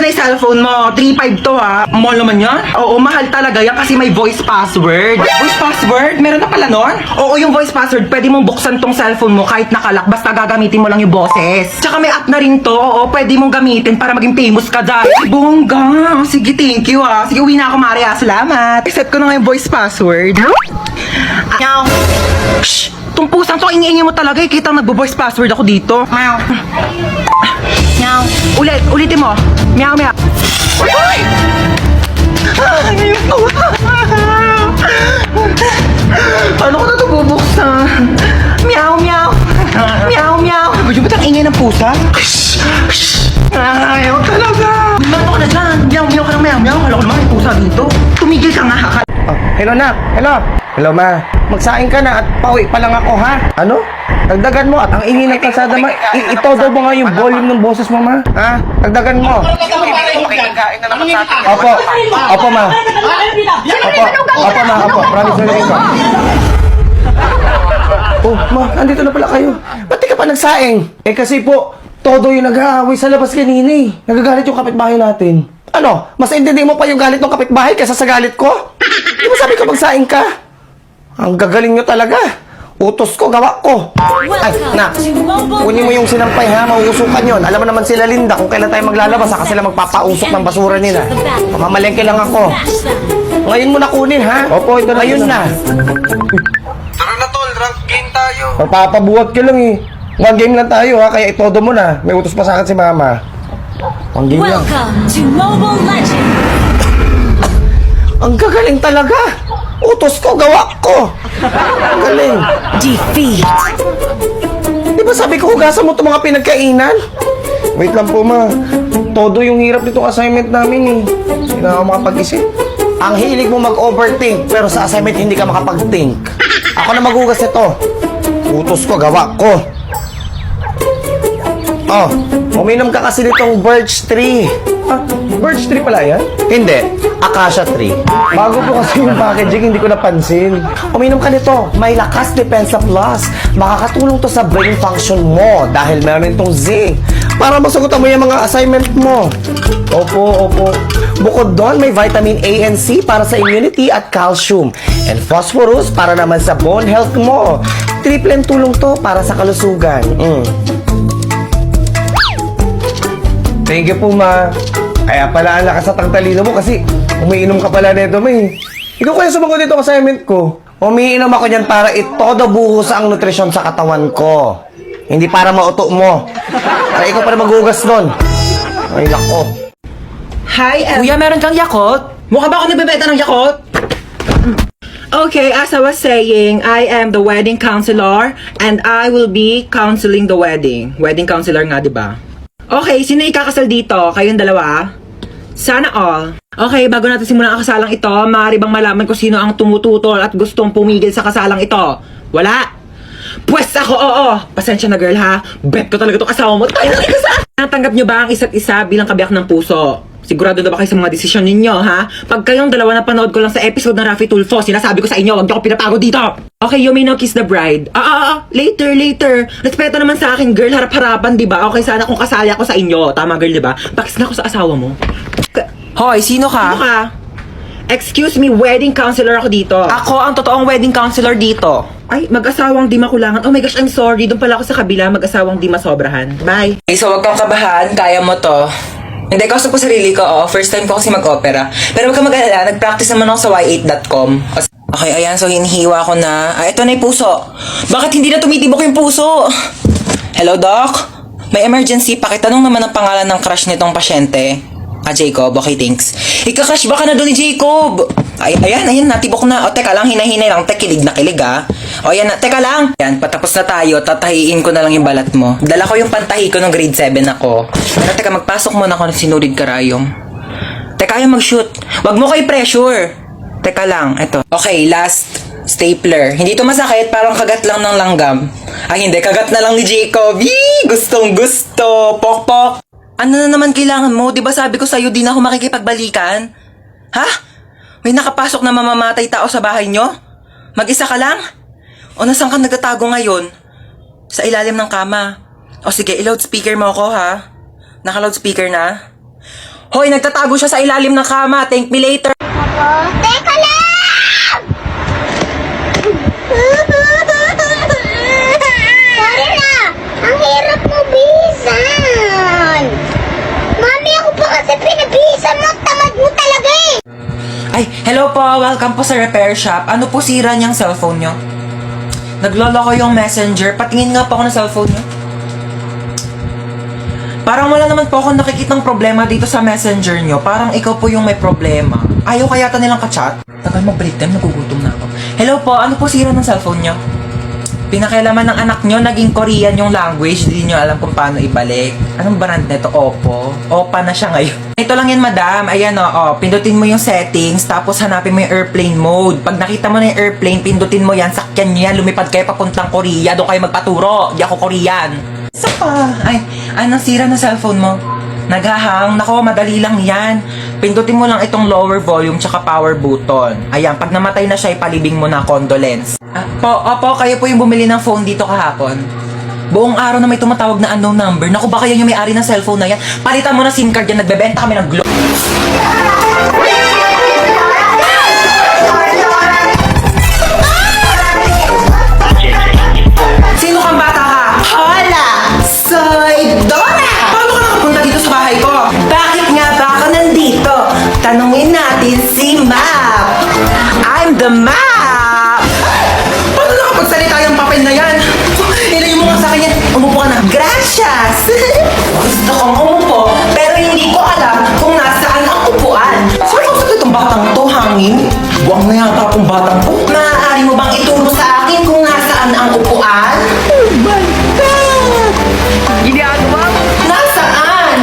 na yung cellphone mo. 3.5 to ha. Mahal naman yan? Oo, mahal talaga yan kasi may voice password. Voice password? Meron na pala nun? Oo, yung voice password, pwede mong buksan tong cellphone mo kahit nakalak. Basta gagamitin mo lang yung boses. Tsaka may app na rin to. Oo, pwede mong gamitin para maging famous ka dyan. Ay, bongga. Sige, thank you ha. Sige, uwi na ako, Maria. Salamat. Set ko na nga yung voice password. Meow. Shh! Itong pusang to, ingi-ingi mo talaga eh. Kitang nagbo-voice password ako dito. Meow. Meow. Ulitin mo. Meow, meow. Ay! Ay, paano ko na ito bubuksan? Meow, meow. Meow, meow. Gusto mo itang ingay ng pusa? Ayaw talaga. Meow ka na dyan. Meow, meow ka ng meow, meow. Kala ko naman may pusa dito. Tumigil ka nga. Oh, hello na. Hello. Hello ma. Magsaing ka na at pauwi pa lang ako ha. Ano? Dagdagan mo at ang ingay ng kalsada ma. Itodo mo nga yung volume ng boses mo ma. Ha? Dagdagan mo. Makikikain na naman sa atin. Opo. Opo ma. Opo. Opo ma. Opo. Promise na rin ko. Oh ma, andito na pala kayo. Ba't di ka pa nagsaing? Eh kasi po, todo yung nag-aaway sa labas kanina eh. Nagagalit yung kapitbahay natin. Ano? Mas intindi mo pa yung galit ng kapitbahay kaysa sa galit ko? Di ba sabi ko magsaing ka? Ang gagaling nyo talaga. Utos ko, gawa ko. Ay, na. Kunin mo yung sinampay ha, mauusukan yon. Alam mo naman sila Linda kung kailan tayo maglalabas, saka sila magpapausok ng basura nila. Pamamalengke lang ako. Ngayon mo na kunin ha. Opo, ito na. Ngayon na. Tara na tol, rank game tayo. Mapapabuhat ka lang eh. One game lang tayo ha, kaya itodo mo na. May utos pa sa akin si mama. One game lang. Welcome to Mobile Legends! Ang gagaling talaga. Utos ko, gawa ko. Ang galing. Defeat! Di ba sabi ko hugasan mo itong mga pinagkainan? Wait lang po ma. Todo yung hirap nitong assignment namin eh. Hindi na ako makapag-isip. Ang hilig mo mag-overthink, pero sa assignment hindi ka makapag-think. Ako na maghugas ito. Utos ko, gawa ko. Oh, uminom ka kasi nitong birch tree. Ah, birch tree pala yan? Hindi, acacia tree. Bago po kasi yung packaging, hindi ko napansin. Uminom ka nito, may lakas depensa plus. Makakatulong to sa brain function mo dahil meron itong zinc para masagutan mo yung mga assignment mo. Opo, opo. Bukod doon, may vitamin A and C para sa immunity at calcium. And phosphorus para naman sa bone health mo. Triple tulong to para sa kalusugan. Thank you po, ma. Kaya pala ang lakas at ang talino mo kasi umiinom ka pala nito, may. Ikaw kaya sumagot dito assignment ko. Umiinom ako niyan para itodo buhos ang nutrisyon sa katawan ko. Hindi para mauto mo. Para ikaw para maghugas nun. Ay, lako. Hi, Kuya, meron kang Yakult? Mukha ba ako nagbebenta ng Yakult? Okay, as I was saying, I am the wedding counselor and I will be counseling the wedding. Wedding counselor nga, di ba? Okay, sino ikakasal dito? Kayong dalawa? Sana all. Okay, bago natin simulan ang kasalang ito, maaari bang malaman kung sino ang tumututol at gustong pumigil sa kasalang ito? Wala? Pwes ako, oo! Pasensya na girl ha, bet ko talaga itong asawa mo, tayo na ikasal! Natanggap nyo ba ang isa't isa bilang kabiyak ng puso? Sigurado na ba kayo sa mga desisyon ninyo, ha? Pag kayong dalawa napanood ko lang sa episode ng Raffy Tulfo, sinasabi ko sa inyo, wag niyo ako pinapagod dito! Okay, you may now kiss the bride. Later. Respeto naman sa akin, girl, harap-harapan, di ba? Okay, sana kung kasali ako sa inyo. Tama, girl, di ba? Pakis na ako sa asawa mo. Hoy, sino ka? Ano ka? Excuse me, wedding counselor ako dito. Ako ang totoong wedding counselor dito. Ay, mag-asawang di makulangan. Oh my gosh, I'm sorry. Doon pala ako sa kabila, mag-asawang di masobrahan. Bye. Okay, so wag kang kabahan, kaya mo to. Hindi, kausap ko sarili ko, first time ko kasi mag-opera. Pero wag kang mag-alala, nag-practice naman ako sa y8.com. Okay, ayan, so hinihiwa ko na. Ito na yung puso. Bakit hindi na tumitibok yung puso? Hello, Doc? May emergency, pakitanong naman ang pangalan ng crush nitong pasyente. Jacob, okay, thanks. Ika-crush ba ka na doon ni Jacob? Ayan, natibok na. O, teka lang, hinay-hinay lang. Kilig na kilig, ha? O, yan na. Teka lang. Yan, patapos na tayo. Tatahiin ko na lang yung balat mo. Dala ko yung pantahi ko nung grade 7 ako. Pero teka, magpasok muna ako ng sinulid karayom. Teka, ayaw mag-shoot. Wag mo kay pressure. Teka lang, eto. Okay, last stapler. Hindi to masakit, parang kagat lang ng langgam. Ay, hindi. Kagat na lang ni Jacob. Yee! Gustong gusto. Pok-pok. Ano na naman kailangan mo? Di ba sabi ko sa'yo, di na ako makikipagbalikan? Ha? May nakapasok na mamamatay tao sa bahay nyo? Mag-isa ka lang? O nasaan ka nagtatago ngayon? Sa ilalim ng kama. O sige, i-loudspeaker mo ako ha? Naka-loudspeaker na? Hoy, nagtatago siya sa ilalim ng kama. Thank me later. Teka lang! Sorry na! Ang hirap mo bisan! Mami, ako pa kasi pinabisan mo! Tamad mo talaga eh! Ay, hello po. Welcome po sa repair shop. Ano po sira niyang cellphone niyo? Nagloloko yung messenger. Patingin nga po ako ng cellphone niyo. Parang wala naman po akong nakikitang problema dito sa messenger niyo. Parang ikaw po yung may problema. Ayaw kaya nilang ka-chat? Tagal mag-break time, nagugutom na ako. Hello po, ano po sira ng cellphone niyo? Pinakailaman ng anak niyo, naging Korean yung language. Hindi niyo alam kung paano ibalik. Anong brand nito? Oppo. Oppa na siya ngayon. Ito lang yan, madam. Ayan o. Pindutin mo yung settings, tapos hanapin mo yung airplane mode. Pag nakita mo na yung airplane, pindutin mo yan, sakyan niyo yan, lumipad kayo papuntang Korea. Doon kayo magpaturo. Di ako Korean. Isa pa. Ay, anong sira ng cellphone mo? Naghahang. Nako, madali lang yan. Pindutin mo lang itong lower volume tsaka power button. Ayan, pag namatay na siya, ipalibing mo na condolence. Opo, kayo po yung bumili ng phone dito kahapon. Buong araw na may tumatawag na unknown number. Naku, baka yan yung may-ari ng cellphone na yan. Palitan mo na SIM card yan. Nagbebenta kami ng Globe. Sino kang bata ka? Hola! Soy Dora! Paano ka nakapunta dito sa bahay ko? Bakit nga ba ako nandito? Tanungin natin si Map! I'm the Map! Paano nakapagsalita yung papel na yan? Ilayo mo nga sa akin yan. Umupo ka na. Gracias! Gusto kong umupo, pero hindi ko alam kung nasaan ang upuan. Saan ko sa itong batang to, hangin? Buwang na yata akong batang to. Maaari mo bang ituro sa akin kung nasaan ang upuan? Oh my God! Ginagawa mo? Nasaan?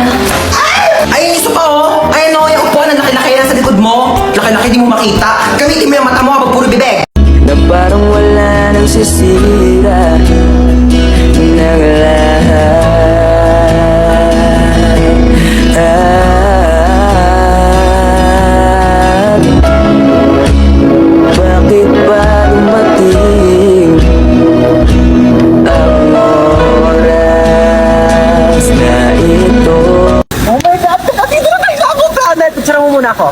Ay, isa pa oh! Ayun oh, yung upuan na laki-laki na sa likod mo. Laki-laki di mo makita. Gamitin mo yung mata mo habang puro bibig. Na parang wala nang sisira ng lahat. Bakit ba dumating ang oras na ito? Oh my God! Dito na tayo sa akong planet! Picture mo muna ako.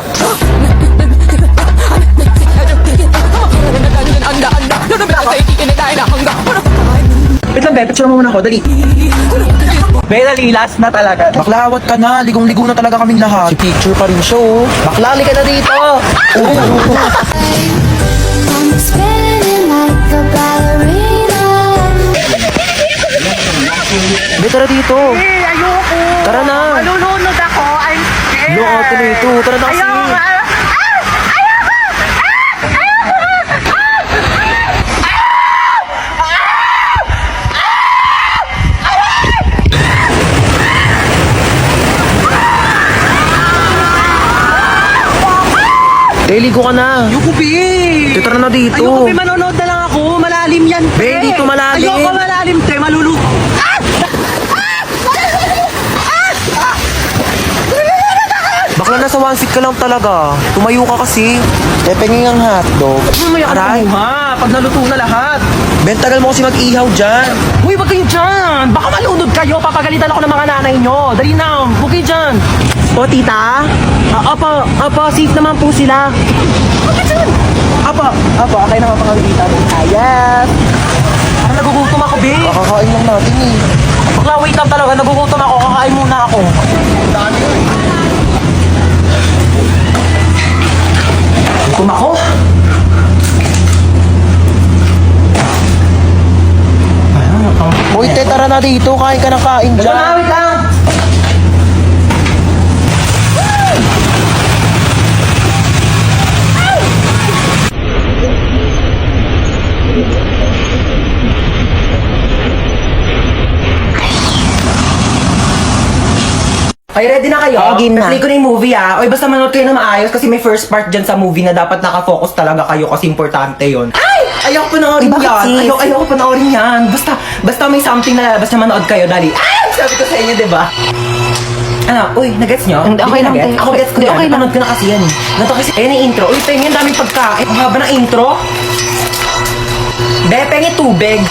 Wait lang, be. Picture mo muna ako. Dali. Be, dali. Last na talaga. Baklawat ka na. Ligong-ligo na talaga kaming lahat. Si picture pa rin siya, oh. Baklali ka na dito. I'm spinning like a ballerina. Be, tara dito. Ayoko. Tara na. Malulunod ako. I'm scared. Lo, ate na ito. Tara na kasi. Ayoko. Ligo ka na. Ayoko, be. Tara na dito. Ayoko, be. Manonood na lang ako. Malalim yan, Be, dito malalim. Ayoko malalim, te. Bakla nasa one seat ka lang talaga. Tumayo ka kasi. Eh, penging ang hotdog. Mamaya ka Aray. kumuha. Pag naluto na lahat. Ben, tagal mo kasi mag-ihaw dyan. Uy, wag kayo dyan. Baka malunod kayo. Papagalitan ako ng mga nanay nyo. Dali na. Huwag kayo dyan. O, tita? Opo, safe naman po sila. Huwag kayo dyan. Apo, okay na mapakagalitan. Ayas. Parang nagugutom ako, be. Kakakain lang natin eh. Bakla, wait lang talaga. Nagugutom ako. Kakain muna ako. Gutom ako. Uy, te, tara na dito. Kain ka ng kain dyan. Wait lang. Ay, ready na kayo? Oo, game na. Play ko na yung movie ah. Oy, basta manood kayo na maayos kasi may first part dyan sa movie na dapat nakafocus talaga kayo kasi importante yon. Ay! Ayoko panoorin Bakit, yan. sis? Ayoko panoorin yan. Basta may something na lalabas na manood kayo, dali. Ay! Sabi ko sa inyo, di ba? Ano? Uy, nagets nyo? Hindi, okay Di lang, nagets? te. Ako gets ko Hindi, yan. okay lang. Napanood ko na kasi yan. Ganito kasi, ayan yung intro. Uy, pengen, daming pagkain. Ang haba ng intro. Be, pengen tubig.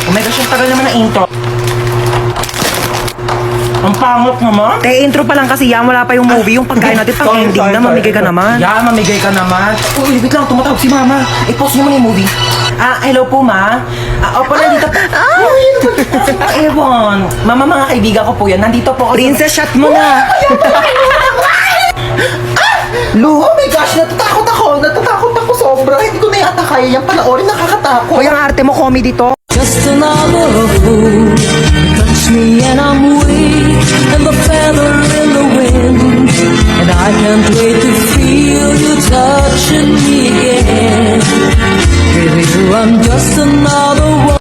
Oh my gosh, ang tagal naman ng intro. Ang pangit naman. Intro pa lang kasi yan. Wala pa yung movie. Yung pagkain natin pang ending na. Mamigay ka naman. Yeah, mamigay ka naman. Uy, wait lang, tumatawag si mama. I-pause niyo muna yung movie. Hello po, ma. Opo, nandito po. Ewan. Mama, mga kaibigan ko po yan. Nandito po ako. Princess, shot mo na. Lu, oh my gosh, natatakot ako sobra. Hindi ko na yata kaya yung panoorin, nakakatakot. Hoy, ang arte mo, comedy to. Just another fool. Touch me and I'm weak, and the feather in the wind. And I can't wait to feel you touching me again. With you, I'm just another one.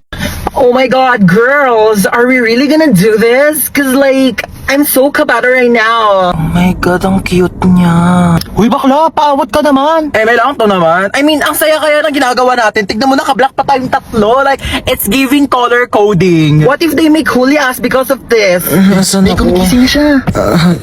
Oh my God, girls, are we really gonna do this? Cause like, I'm so kabata right now. Oh my God, ang cute niya. Uy, bakla, paawat ka naman. May lang to naman. I mean, ang saya kaya ng ginagawa natin. Tignan mo, naka-black pa tayong tatlo. Like, it's giving color coding. What if they make huli us because of this? Nasaan ako? Gising siya.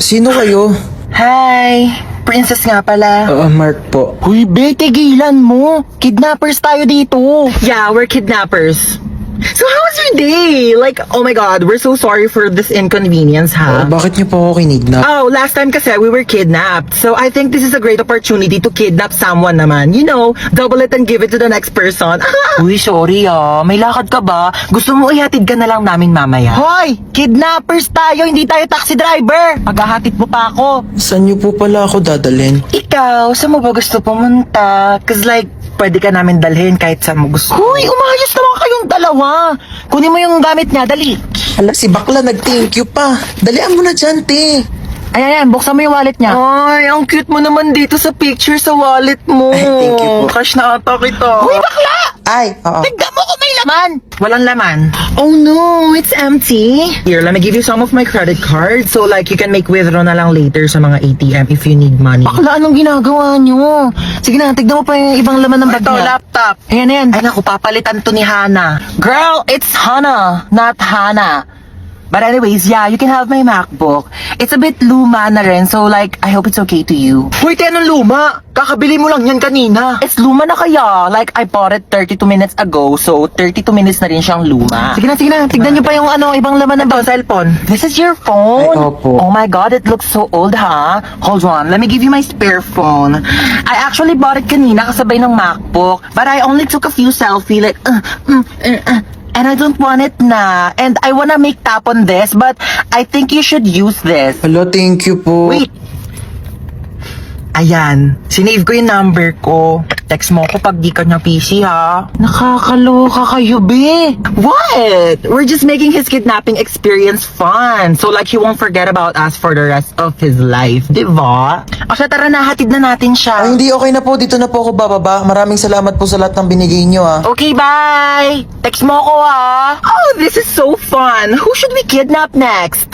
Sino kayo? Hi, princess nga pala. Mark po. Uy, be, tigilan mo. Kidnappers tayo dito. Yeah, we're kidnappers. So how was your day? Like, oh my God, we're so sorry for this inconvenience, ha? Bakit niyo po ako kinidnap? Oh, last time kasi we were kidnapped. So I think this is a great opportunity to kidnap someone naman. You know, double it and give it to the next person. Uy, sorry May lakad ka ba? Gusto mo ihatid ka na lang namin mamaya? Hoy! Kidnappers tayo, hindi tayo taxi driver! Paghahatid mo pa ako. Saan niyo po pala ako dadalhin? Ikaw, saan mo ba gusto pumunta? Cause like, pwede ka namin dalhin kahit saan mo gusto. Hoy, umayos naman kayong dalawa. Kunin mo yung gamit niya, dali. Ala, si Bakla nag-thank you pa. Dalian mo na dyan, te. Ayan, buksan mo yung wallet niya. Ay, ang cute mo naman dito sa picture sa wallet mo. Ay, thank you po. Cash na ata kita. Hoy, bakla! Ay, oo. Tignan mo kung may laman! Walang laman. Oh no, it's empty. Here, let me give you some of my credit cards so like you can make withdraw na lang later sa mga ATM if you need money. Bakla, anong ginagawa nyo? Sige na, tignan mo pa yung ibang laman ng bag niya. Ito, laptop. Ayan. Ay naku, papalitan to ni Hana. Girl, it's Hana, not Hana. But anyways, yeah, you can have my MacBook. It's a bit luma na rin, so like, I hope it's okay to you. Hoy, anong luma? Kakabili mo lang yan kanina. It's luma na kaya. Like, I bought it 32 minutes ago, so 32 minutes na rin siyang luma. Sige na. Tignan niyo pa yung ibang laman ng cellphone. This is your phone? Ay, opo. Oh my God, it looks so old, ha? Hold on, let me give you my spare phone. I actually bought it kanina kasabay ng MacBook, but I only took a few selfie, like, and I don't want it na. And I wanna make tap on this, but I think you should use this. Hello, thank you po. Wait. Ayan, sinave ko yung number ko. Text mo ko pag di ka niya PC, ha? Nakakaloka kayo, be. What? We're just making his kidnapping experience fun. So like he won't forget about us for the rest of his life, di ba? O siya, tara na, hatid na natin siya. Ay, hindi, okay na po. Dito na po ako bababa. Maraming salamat po sa lahat ng binigay niyo, Okay, bye! Text mo ko, ha? Oh, this is so fun. Who should we kidnap next?